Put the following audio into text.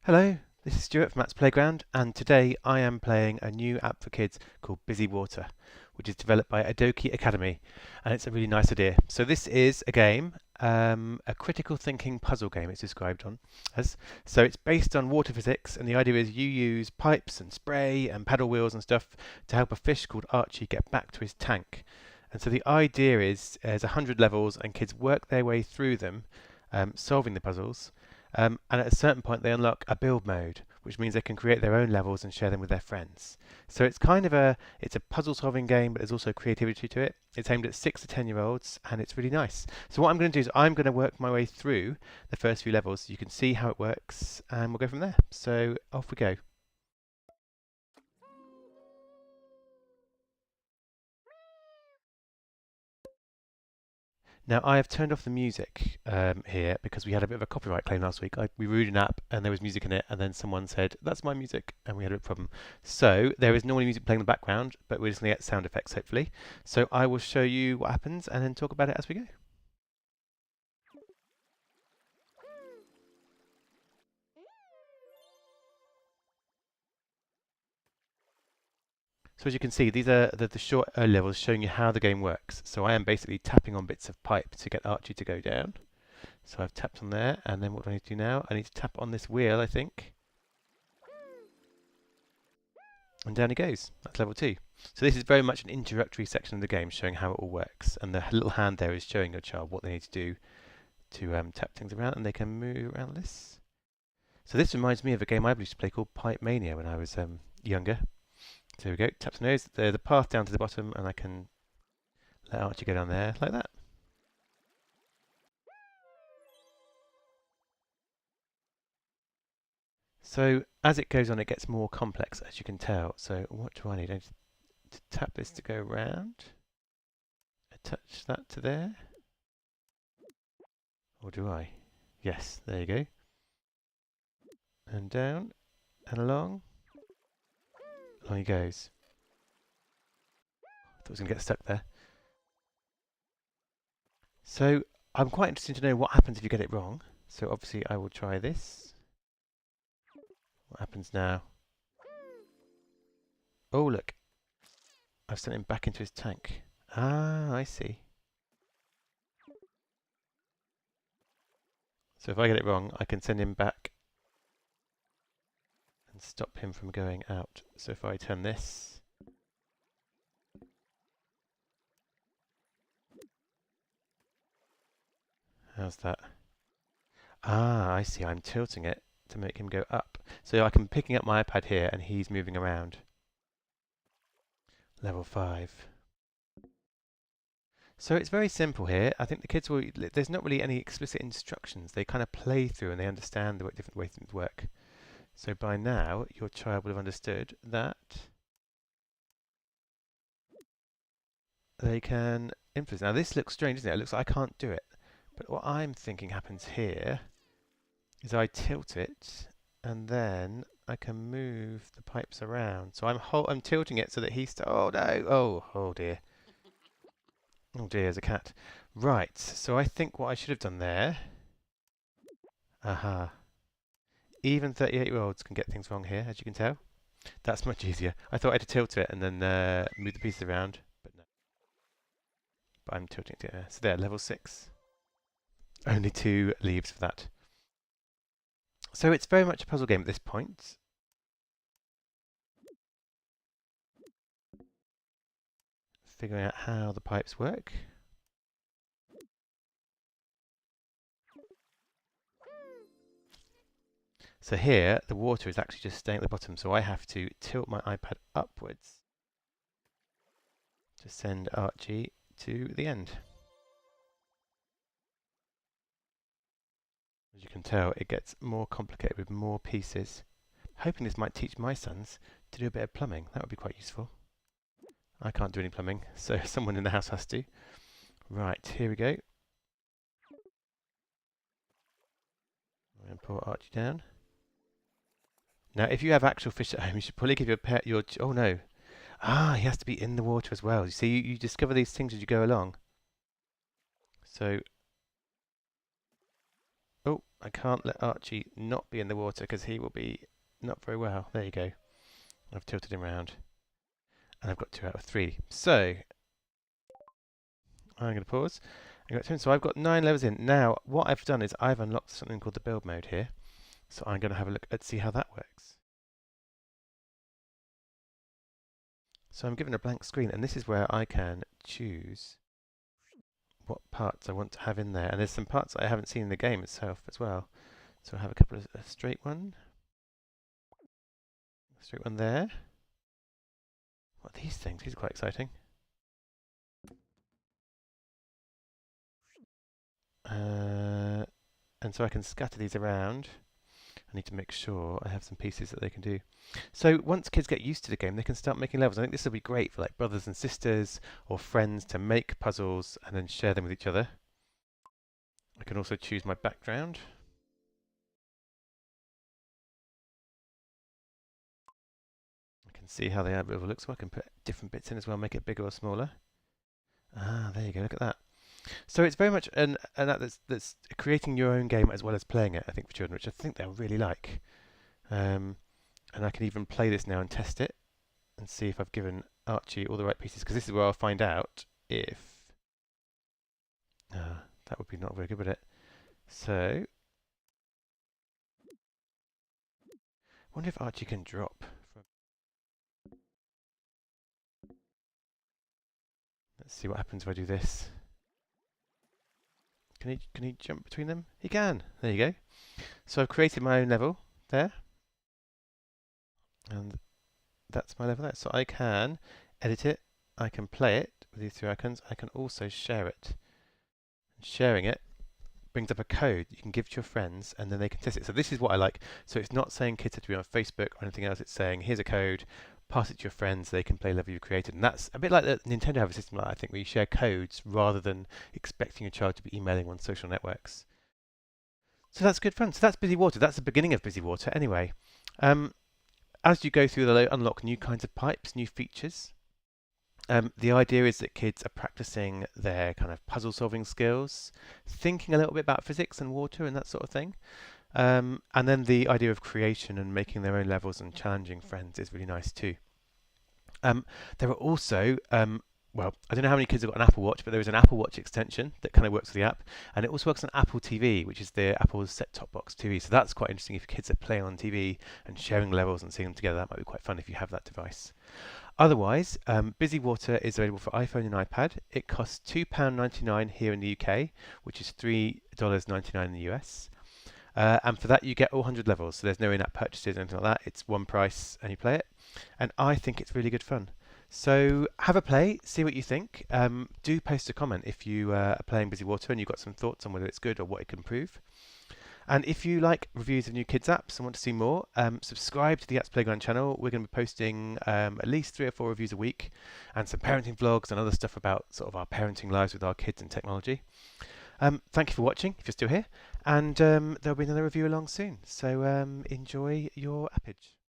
Hello, this is Stuart from Matt's Playground, and today I am playing a new app for kids called Busy Water, which is developed by Adoki Academy, and it's a really nice idea. So this is a game, a critical thinking puzzle game it's described on as. So it's based on water physics, and the idea is you use pipes and spray and paddle wheels and stuff to help a fish called Archie get back to his tank. And so the idea is there's 100 levels, and kids work their way through them, solving the puzzles. And at a certain point, they unlock a build mode, which means they can create their own levels and share them with their friends. So it's kind of it's a puzzle-solving game, but there's also creativity to it. It's aimed at 6 to 10-year-olds, and it's really nice. So what I'm going to do is I'm going to work my way through the first few levels. So you can see how it works, and we'll go from there. So off we go. Now I have turned off the music here because we had a bit of a copyright claim last week. We reviewed an app and there was music in it, and then someone said, "That's my music," and we had a problem. So there is normally music playing in the background, but we're just going to get sound effects hopefully. So I will show you what happens and then talk about it as we go. So as you can see, these are the short levels showing you how the game works. So I am basically tapping on bits of pipe to get Archie to go down. So I've tapped on there, and then what do I need to do now? I need to tap on this wheel, I think. And down he goes. That's level 2. So this is very much an introductory section of the game showing how it all works. And the little hand there is showing your child what they need to do to tap things around, and they can move around this. So this reminds me of a game I used to play called Pipe Mania when I was younger. So here we go, tap the nose, the path down to the bottom, and I can let Archie go down there like that. So as it goes on, it gets more complex, as you can tell. So what do I need? I need to tap this to go round. Attach that to there. Or do I? Yes, there you go. And down, and along. Along he goes. I thought I was going to get stuck there. So I'm quite interested to know what happens if you get it wrong. So obviously I will try this. What happens now? Oh, look. I've sent him back into his tank. Ah, I see. So if I get it wrong, I can send him back and stop him from going out. So if I turn this, how's that? Ah, I see. I'm tilting it to make him go up. So I'm picking up my iPad here, and he's moving around. Level 5. So it's very simple here. I think the kids will. There's not really any explicit instructions. They kind of play through and they understand the different ways things work. So by now, your child will have understood that they can influence. Now this looks strange, doesn't it? It looks like I can't do it. But what I'm thinking happens here is I tilt it, and then I can move the pipes around. So I'm tilting it so that oh no! Oh dear! Oh dear, there's a cat. Right. So I think what I should have done there. Aha! Even 38-year-olds can get things wrong here, as you can tell. That's much easier. I thought I had to tilt it and then move the pieces around, but no. But I'm tilting it here. So there, level 6. Only 2 leaves for that. So it's very much a puzzle game at this point. Figuring out how the pipes work. So here, the water is actually just staying at the bottom, so I have to tilt my iPad upwards to send Archie to the end. As you can tell, it gets more complicated with more pieces. Hoping this might teach my sons to do a bit of plumbing. That would be quite useful. I can't do any plumbing, so someone in the house has to. Right, here we go. I'm going to pull Archie down. Now, if you have actual fish at home, you should probably give your pet your... Oh, no. Ah, he has to be in the water as well. You see, you discover these things as you go along. So, Oh, I can't let Archie not be in the water because he will be not very well. There you go. I've tilted him round. And I've got 2 out of 3. So, I'm going to pause. So I've got 9 levels in. Now, what I've done is I've unlocked something called the build mode here. So I'm going to have a look and see how that works. So I'm given a blank screen, and this is where I can choose what parts I want to have in there. And there's some parts I haven't seen in the game itself as well. So I have a couple of a straight one there. What are these things? These are quite exciting. And so I can scatter these around. I need to make sure I have some pieces that they can do. So once kids get used to the game, they can start making levels. I think this will be great for like brothers and sisters or friends to make puzzles and then share them with each other. I can also choose my background. I can see how the ad will look, so I can put different bits in as well, make it bigger or smaller. Ah, there you go, look at that. So it's very much an app that's creating your own game as well as playing it, I think, for children, which I think they'll really like. And I can even play this now and test it and see if I've given Archie all the right pieces, because this is where I'll find out if... that would be not very good, would it? So... I wonder if Archie can drop. Let's see what happens if I do this. Can he jump between them? He can! There you go. So I've created my own level there. And that's my level there. So I can edit it, I can play it with these 2 icons, I can also share it. Sharing it brings up a code you can give to your friends and then they can test it. So this is what I like. So it's not saying kids have to be on Facebook or anything else, it's saying here's a code, pass it to your friends, they can play a level you've created. And that's a bit like the Nintendo have a system like that, I think, where you share codes rather than expecting your child to be emailing on social networks. So that's good fun. So that's Busy Water. That's the beginning of Busy Water anyway. As you go through, they'll unlock new kinds of pipes, new features. The idea is that kids are practicing their kind of puzzle solving skills, thinking a little bit about physics and water and that sort of thing. And then the idea of creation and making their own levels and challenging friends is really nice too. There are also, well, I don't know how many kids have got an Apple Watch, but there is an Apple Watch extension that kind of works with the app. And it also works on Apple TV, which is the Apple's set-top box TV. So that's quite interesting if kids are playing on TV and sharing levels and seeing them together. That might be quite fun if you have that device. Otherwise, Busy Water is available for iPhone and iPad. It costs £2.99 here in the UK, which is $3.99 in the US. And for that, you get all 100 levels. So there's no in-app purchases or anything like that. It's one price and you play it. And I think it's really good fun. So have a play, see what you think. Do post a comment if you are playing Busy Water and you've got some thoughts on whether it's good or what it can improve. And if you like reviews of new kids apps and want to see more, subscribe to the Apps Playground channel. We're going to be posting at least 3 or 4 reviews a week and some parenting vlogs and other stuff about sort of our parenting lives with our kids and technology. Thank you for watching, if you're still here. And there'll be another review along soon. So enjoy your appage.